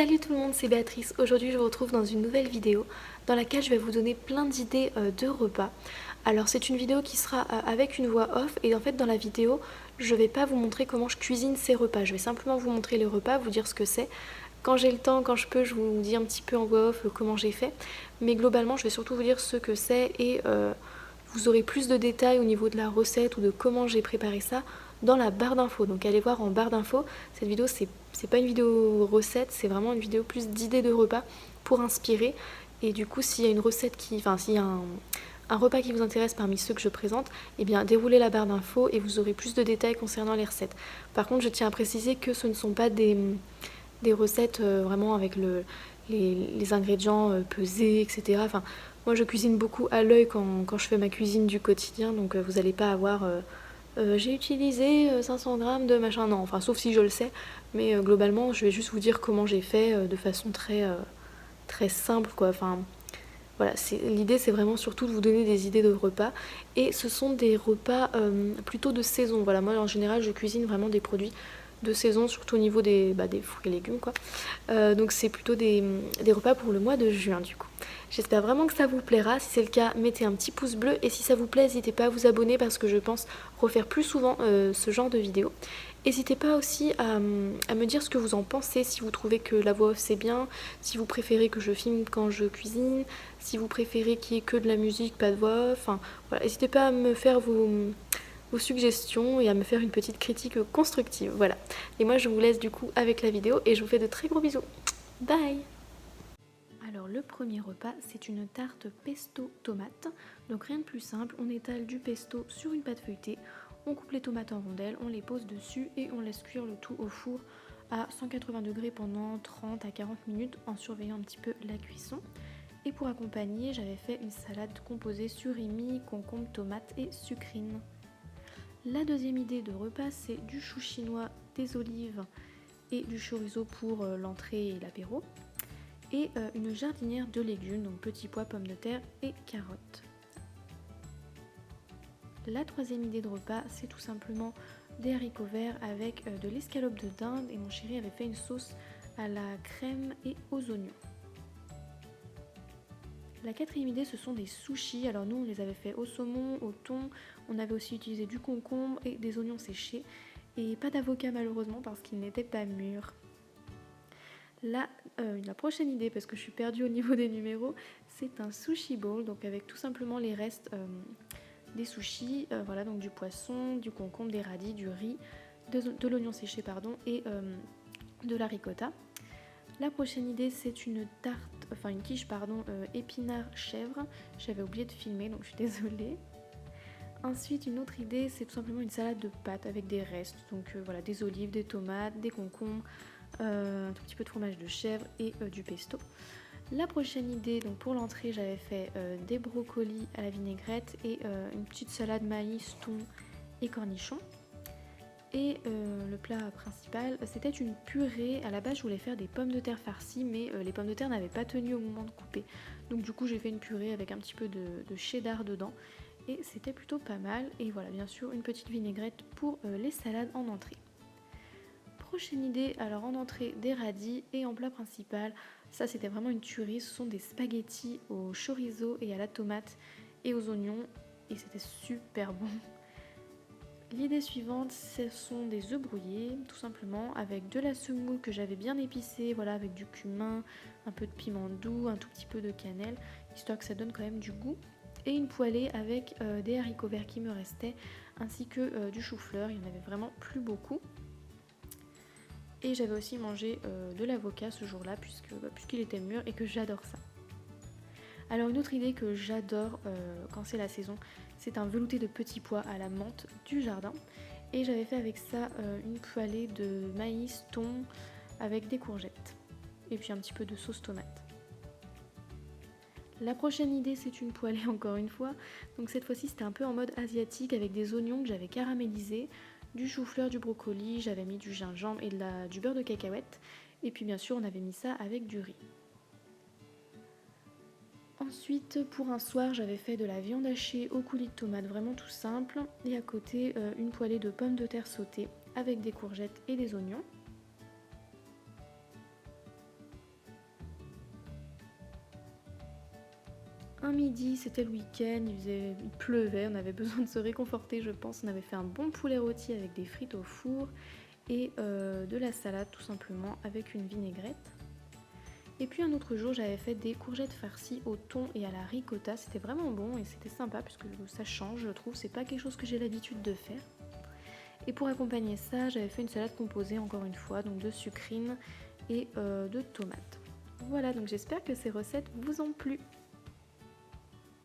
Salut tout le monde, c'est Béatrice. Aujourd'hui je vous retrouve dans une nouvelle vidéo dans laquelle je vais vous donner plein d'idées de repas. Alors c'est une vidéo qui sera avec une voix off et en fait dans la vidéo je vais pas vous montrer comment je cuisine ces repas. Je vais simplement vous montrer les repas, vous dire ce que c'est. Quand j'ai le temps, quand je peux, je vous dis un petit peu en voix off comment j'ai fait. Mais globalement je vais surtout vous dire ce que c'est et vous aurez plus de détails au niveau de la recette ou de comment j'ai préparé ça dans la barre d'infos. Donc allez voir en barre d'infos. Cette vidéo c'est pas une vidéo recette, c'est vraiment une vidéo plus d'idées de repas pour inspirer. Et du coup s'il y a une recette s'il y a un repas qui vous intéresse parmi ceux que je présente, eh bien déroulez la barre d'infos et vous aurez plus de détails concernant les recettes. Par contre je tiens à préciser que ce ne sont pas des recettes vraiment avec les ingrédients pesés, etc. Enfin, moi je cuisine beaucoup à l'œil quand je fais ma cuisine du quotidien, donc vous n'allez pas avoir j'ai utilisé 500 grammes de machin, non, enfin sauf si je le sais, mais globalement je vais juste vous dire comment j'ai fait de façon très simple quoi. Enfin voilà, l'idée c'est vraiment surtout de vous donner des idées de repas et ce sont des repas plutôt de saison. Voilà, moi en général je cuisine vraiment des produits de saison, surtout au niveau des fruits et légumes quoi. Donc c'est plutôt des repas pour le mois de juin du coup. J'espère vraiment que ça vous plaira. Si c'est le cas, mettez un petit pouce bleu et si ça vous plaît, n'hésitez pas à vous abonner parce que je pense refaire plus souvent ce genre de vidéos. N'hésitez pas aussi à me dire ce que vous en pensez, si vous trouvez que la voix off c'est bien, si vous préférez que je filme quand je cuisine, si vous préférez qu'il n'y ait que de la musique, pas de voix off. Enfin, voilà, n'hésitez pas à me faire vos suggestions et à me faire une petite critique constructive. Voilà. Et moi je vous laisse du coup avec la vidéo et je vous fais de très gros bisous. Bye! Alors le premier repas c'est une tarte pesto tomate. Donc rien de plus simple, on étale du pesto sur une pâte feuilletée, on coupe les tomates en rondelles, on les pose dessus et on laisse cuire le tout au four à 180 degrés pendant 30 à 40 minutes en surveillant un petit peu la cuisson. Et pour accompagner, j'avais fait une salade composée surimi, concombre, tomate et sucrine. La deuxième idée de repas, c'est du chou chinois, des olives et du chorizo pour l'entrée et l'apéro. Et une jardinière de légumes, donc petits pois, pommes de terre et carottes. La troisième idée de repas, c'est tout simplement des haricots verts avec de l'escalope de dinde et mon chéri avait fait une sauce à la crème et aux oignons. La quatrième idée, ce sont des sushis. Alors nous, on les avait fait au saumon, au thon. On avait aussi utilisé du concombre et des oignons séchés. Et pas d'avocat malheureusement parce qu'ils n'étaient pas mûrs. La prochaine idée, parce que je suis perdue au niveau des numéros, c'est un sushi bowl, donc avec tout simplement les restes des sushis. Voilà, donc du poisson, du concombre, des radis, du riz, de l'oignon séché pardon, et de la ricotta. La prochaine idée, c'est une quiche épinard chèvre. J'avais oublié de filmer, donc je suis désolée. Ensuite, une autre idée, c'est tout simplement une salade de pâtes avec des restes. Donc voilà, des olives, des tomates, des concombres, un tout petit peu de fromage de chèvre et du pesto. La prochaine idée, donc pour l'entrée, j'avais fait des brocolis à la vinaigrette et une petite salade maïs, thon et cornichons. Et le plat principal, c'était une purée. À la base, je voulais faire des pommes de terre farcies, mais les pommes de terre n'avaient pas tenu au moment de couper. Donc du coup, j'ai fait une purée avec un petit peu de cheddar dedans. Et c'était plutôt pas mal. Et voilà, bien sûr, une petite vinaigrette pour les salades en entrée. Prochaine idée, alors en entrée, des radis et en plat principal, ça c'était vraiment une tuerie. Ce sont des spaghettis au chorizo et à la tomate et aux oignons. Et c'était super bon. L'idée suivante, ce sont des œufs brouillés, tout simplement, avec de la semoule que j'avais bien épicée, voilà, avec du cumin, un peu de piment doux, un tout petit peu de cannelle, histoire que ça donne quand même du goût. Et une poêlée avec des haricots verts qui me restaient, ainsi que du chou-fleur, il n'y en avait vraiment plus beaucoup. Et j'avais aussi mangé de l'avocat ce jour-là, puisqu'il était mûr et que j'adore ça. Alors une autre idée que j'adore quand c'est la saison, c'est un velouté de petits pois à la menthe du jardin. Et j'avais fait avec ça une poêlée de maïs, thon, avec des courgettes. Et puis un petit peu de sauce tomate. La prochaine idée, c'est une poêlée encore une fois. Donc cette fois-ci, c'était un peu en mode asiatique avec des oignons que j'avais caramélisés, du chou-fleur, du brocoli, j'avais mis du gingembre et du beurre de cacahuète. Et puis bien sûr, on avait mis ça avec du riz. Ensuite, pour un soir, j'avais fait de la viande hachée au coulis de tomate, vraiment tout simple. Et à côté, une poêlée de pommes de terre sautées avec des courgettes et des oignons. un midi, c'était le week-end, il pleuvait, on avait besoin de se réconforter je pense. On avait fait un bon poulet rôti avec des frites au four et de la salade tout simplement avec une vinaigrette. Et puis un autre jour j'avais fait des courgettes farcies au thon et à la ricotta, c'était vraiment bon et c'était sympa puisque ça change je trouve, c'est pas quelque chose que j'ai l'habitude de faire. Et pour accompagner ça, j'avais fait une salade composée encore une fois, donc de sucrine et de tomates. Voilà, donc j'espère que ces recettes vous ont plu.